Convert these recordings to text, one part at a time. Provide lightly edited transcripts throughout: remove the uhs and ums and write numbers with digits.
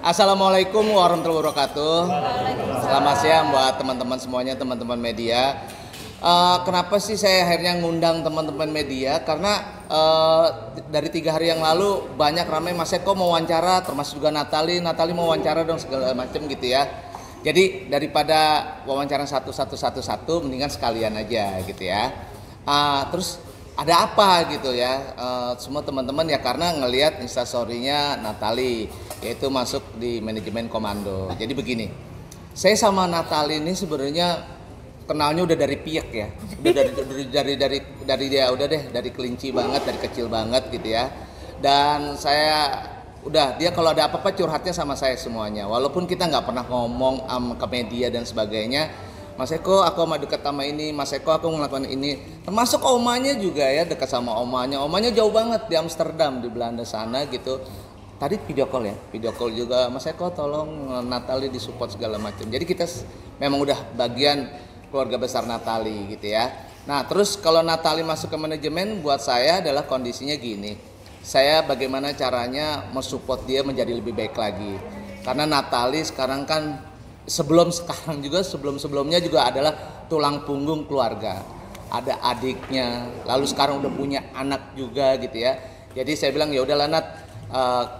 Assalamualaikum warahmatullahi wabarakatuh. Selamat siang buat teman-teman semuanya, teman-teman media. Kenapa sih saya akhirnya ngundang teman-teman media? Karena dari 3 hari yang lalu banyak ramai Mas Eko mau wawancara, termasuk juga Natali mau wawancara dong segala macam gitu ya. Jadi daripada wawancara satu, mendingan sekalian aja gitu ya. Terus ada apa gitu ya, semua teman-teman ya, karena ngelihat instastory-nya Natali, yaitu masuk di manajemen komando. Jadi begini, saya sama Natali ini sebenarnya kenalnya udah dari piek ya, udah dari dia udah deh, dari kelinci banget, dari kecil banget gitu ya. Dan saya dia kalau ada apa-apa curhatnya sama saya semuanya, walaupun kita nggak pernah ngomong ke media dan sebagainya. Mas Eko, aku mau dekat sama ini, Mas Eko aku ngelakuin ini, termasuk omanya juga ya, dekat sama omanya jauh banget di Amsterdam, di Belanda sana gitu. Tadi video call juga, Mas Eko tolong Natali disupport segala macam. Jadi kita memang udah bagian keluarga besar Natali gitu ya. Nah terus kalau Natali masuk ke manajemen, buat saya adalah kondisinya gini, saya bagaimana caranya mensupport dia menjadi lebih baik lagi. Karena Natali sekarang kan sebelumnya juga adalah tulang punggung keluarga. Ada adiknya, lalu sekarang udah punya anak juga gitu ya. Jadi saya bilang ya udahlah Nat,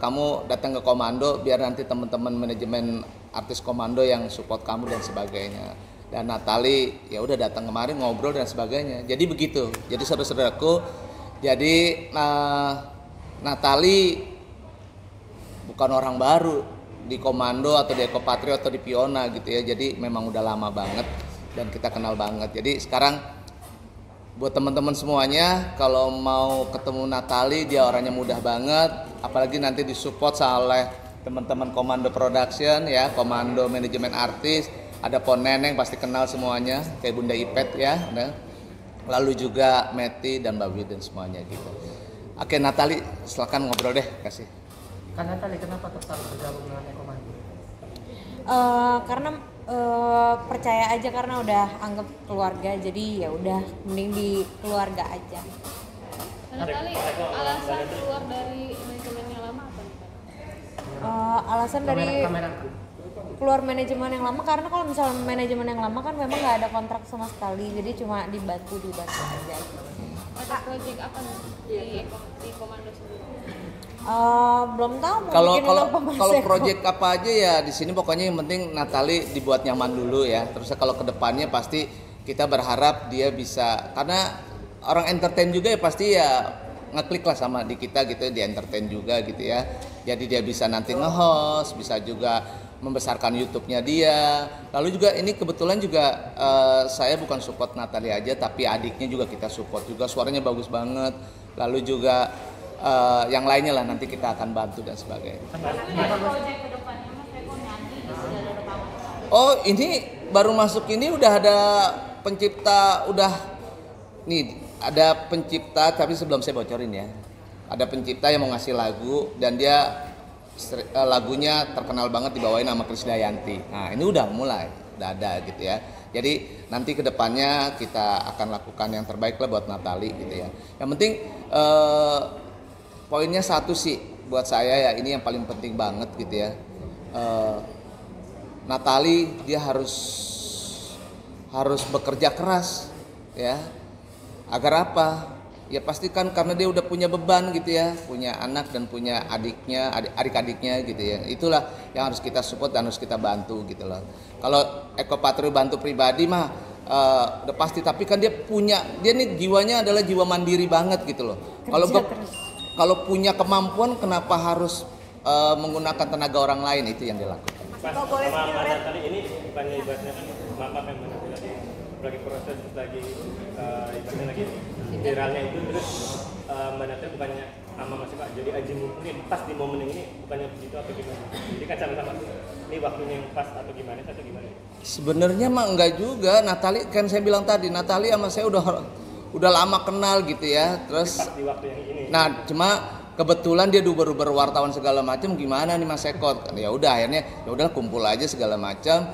kamu datang ke komando biar nanti teman-teman manajemen artis komando yang support kamu dan sebagainya. Dan Natali ya udah datang kemarin ngobrol dan sebagainya. Jadi begitu. Jadi saudara-saudaraku, jadi Natali bukan orang baru di komando atau di Eko Patrio atau di Piona gitu ya. Jadi memang udah lama banget dan kita kenal banget. Jadi sekarang buat teman-teman semuanya, kalau mau ketemu Natali, dia orangnya mudah banget, apalagi nanti disupport oleh teman-teman komando production ya, komando manajemen artis, ada Pon Neneng pasti kenal semuanya, kayak Bunda Ipet ya, lalu juga Meti dan Mbak Wi dan semuanya gitu. Oke Natali, silakan ngobrol deh, kasih. Kan Natali, kenapa tertarik bergabung dengan Komando? Karena percaya aja, karena udah anggap keluarga, jadi ya udah mending di keluarga aja. Natali, alasan keluar dari manajemen yang lama apa nih? Alasan dari keluar manajemen yang lama karena kalau misalnya manajemen yang lama kan memang nggak ada kontrak sama sekali, jadi cuma dibantu aja. Ada proyek apa nih di komando sendiri? Belum tahu. Kalau proyek apa aja ya di sini, pokoknya yang penting Natali dibuat nyaman dulu ya. Terus kalau kedepannya pasti kita berharap dia bisa, karena orang entertain juga ya, pasti ya ngeklik lah sama di kita gitu, di entertain juga gitu ya. Jadi dia bisa nanti nge-host, bisa juga membesarkan YouTube-nya dia. Lalu juga ini kebetulan juga saya bukan support Natali aja, tapi adiknya juga kita support juga, suaranya bagus banget. Lalu juga yang lainnya lah nanti kita akan bantu dan sebagainya. Oh ini baru masuk ini udah ada pencipta, ada pencipta, tapi sebelum saya bocorin ya, ada pencipta yang mau ngasih lagu dan dia lagunya terkenal banget, dibawain nama Krisdayanti. Nah ini udah ada gitu ya. Jadi nanti kedepannya kita akan lakukan yang terbaik lah buat Natali gitu ya. Yang penting poinnya satu sih buat saya ya, ini yang paling penting banget gitu ya. Natali dia harus bekerja keras ya. Agar apa? Ya pastikan karena dia udah punya beban gitu ya, punya anak dan punya adik-adiknya gitu ya. Itulah yang harus kita support dan harus kita bantu gitu loh. Kalau Eko Patrio bantu pribadi mah udah pasti, tapi kan dia nih jiwanya adalah jiwa mandiri banget gitu loh. Kalau punya kemampuan, kenapa harus menggunakan tenaga orang lain? Itu yang dilakukan. Kalau boleh kali ini bukannya ibaratnya kan maaf yang lagi proses lagi ibaratnya lagi viralnya itu, terus Mbak Natali bukannya sama Mas Pak jadi aji mungkin pas di momen ini, bukannya begitu atau gimana? Jadi kan sama-sama ini waktunya yang pas atau gimana? Sebenarnya mah enggak juga. Natali kan saya bilang tadi, Natali sama saya udah lama kenal gitu ya. Terus di waktu yang ini. Nah, cuma kebetulan dia duber wartawan segala macam, gimana nih Mas Eko? Ya udah akhirnya ya udah kumpul aja segala macam.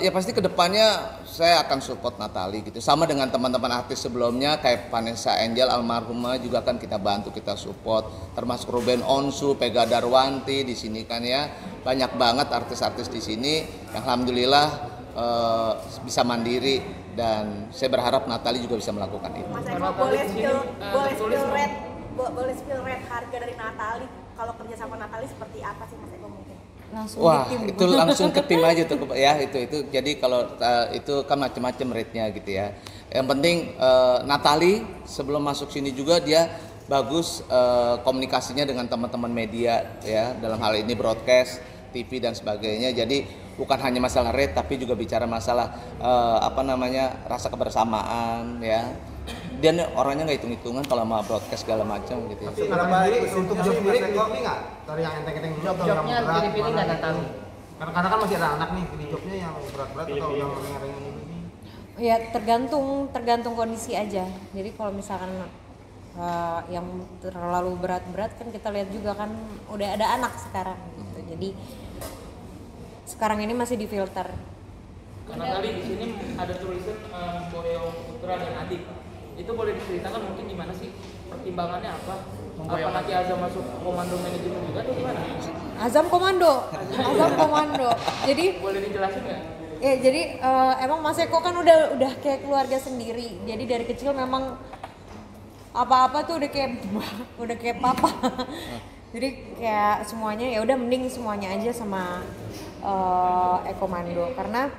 Ya pasti kedepannya saya akan support Natali gitu. Sama dengan teman-teman artis sebelumnya kayak Vanessa Angel almarhumah juga kan kita bantu, kita support. Termasuk Ruben Onsu, Pega Darwanti di sini kan ya. Banyak banget artis-artis di sini yang alhamdulillah bisa mandiri dan saya berharap Natali juga bisa melakukan itu. Mas Eko boleh spill rate harga dari Natali kalau kerja sama Natali seperti apa sih Mas Eko mungkin? Langsung Wah, di tim. itu langsung ke tim aja tuh ya itu. Jadi kalau itu kan macam-macam rate-nya gitu ya. Yang penting Natali sebelum masuk sini juga dia bagus komunikasinya dengan teman-teman media ya, dalam hal ini broadcast, TV dan sebagainya. Jadi bukan hanya masalah rate tapi juga bicara masalah rasa kebersamaan ya. Dan orangnya nggak hitung-hitungan kalau mau broadcast segala macam gitu ya. Tapi kenapa untuk job sendiri pilih nggak? Dari yang enteng-enteng dulu atau yang Jobnya berat? pilih-pilih nggak datang. Karena kan masih ada anak nih, pilih jobnya yang berat-berat atau yang ringan-ringan ini? Ya tergantung kondisi aja. Jadi kalau misalkan yang terlalu berat-berat kan kita lihat juga kan udah ada anak sekarang gitu. Jadi sekarang ini masih difilter. Karena tadi di sini ada tulisan Boyong Putra dan Adik. Itu boleh diceritakan mungkin gimana sih pertimbangannya apa? Apa nanti Azam masuk komando manajemen juga atau gimana? Azam komando. Jadi Boleh dijelasin nggak? ya jadi emang Mas Eko kan udah kayak keluarga sendiri. Jadi dari kecil memang apa-apa tuh udah kayak papa. Jadi kayak semuanya ya udah mending semuanya aja sama Ekomando karena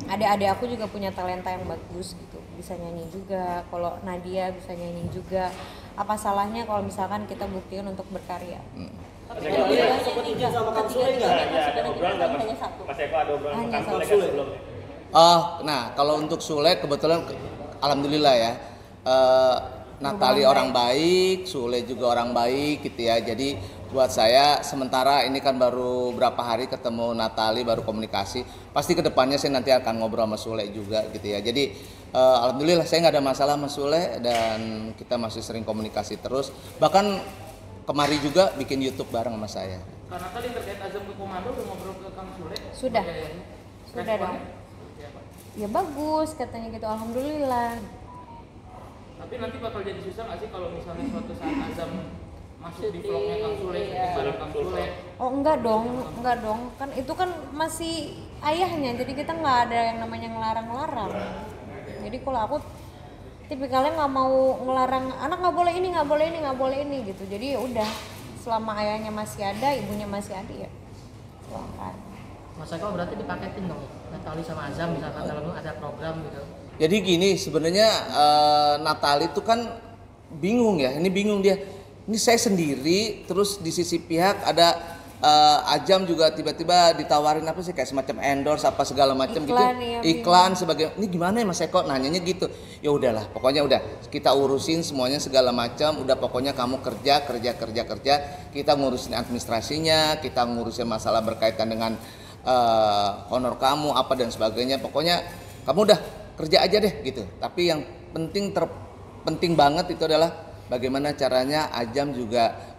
adik-adik aku juga punya talenta yang bagus gitu, bisa nyanyi juga. Kalau Nadia bisa nyanyi juga, apa salahnya kalau misalkan kita buktiin untuk berkarya? Mas Eko ada obrolan nggak Mas Eko ada obrolan sama Kang Sule sebelumnya? Nah kalau untuk Sule kebetulan alhamdulillah ya. Natali orang baik, Sule juga orang baik gitu ya. Jadi buat saya sementara ini kan baru berapa hari ketemu Natali, baru komunikasi. Pasti kedepannya saya nanti akan ngobrol sama Sule juga gitu ya. Jadi alhamdulillah saya nggak ada masalah sama Sule dan kita masih sering komunikasi terus. Bahkan kemari juga bikin YouTube bareng sama saya. Karena tadi terkait Azam ke komando udah ngobrol ke Kang Sule. Sudah dong. Ya bagus katanya gitu, alhamdulillah. Tapi nanti bakal jadi susah nggak sih kalau misalnya suatu saat Azam masuk di vlognya Kang Sule, bareng Kang Sule? Oh enggak dong, kan itu kan masih ayahnya, jadi kita nggak ada yang namanya ngelarang-larang. Jadi kalau aku tipikalnya nggak mau ngelarang anak nggak boleh ini gitu. Jadi ya udah, selama ayahnya masih ada, ibunya masih ada ya silakan. Mas Eko berarti dipaketin dong, Natali sama Azam misalkan kalau ada program gitu. Jadi gini sebenarnya Natali itu kan bingung ya, ini bingung dia. Ini saya sendiri, terus di sisi pihak ada Ajam juga tiba-tiba ditawarin apa sih kayak semacam endorse apa segala macam gitu. Ya, Iklan sebagai ini gimana ya Mas Eko nanyanya gitu. Ya udahlah, pokoknya udah kita urusin semuanya segala macam, udah pokoknya kamu kerja, kita ngurusin administrasinya, kita ngurusin masalah berkaitan dengan honor kamu apa dan sebagainya. Pokoknya kamu udah kerja aja deh gitu. Tapi yang penting banget itu adalah bagaimana caranya Ajam juga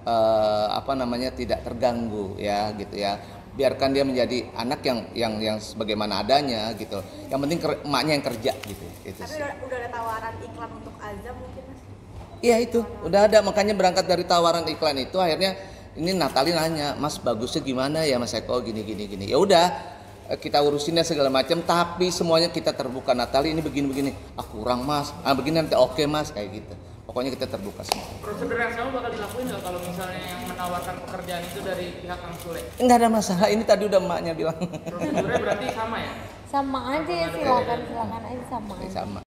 tidak terganggu ya gitu ya. Biarkan dia menjadi anak yang sebagaimana adanya gitu. Yang penting emaknya yang kerja gitu. Tapi udah ada tawaran iklan untuk Azam mungkin Mas? Iya itu udah ada, makanya berangkat dari tawaran iklan itu akhirnya ini Natali nanya, Mas bagusnya gimana ya Mas Eko gini. Ya udah kita urusinnya segala macam, tapi semuanya kita terbuka. Natali ini begini, kurang Mas, begini nanti oke Mas kayak gitu. Pokoknya kita terbuka semua. Prosedur yang sama bakal dilakuin nggak kalau misalnya yang menawarkan pekerjaan itu dari pihak Kang Sule? Enggak ada masalah, ini tadi udah emaknya bilang. Prosedurnya berarti sama ya? Sama aja ya, silakan aja sama aja. Sama.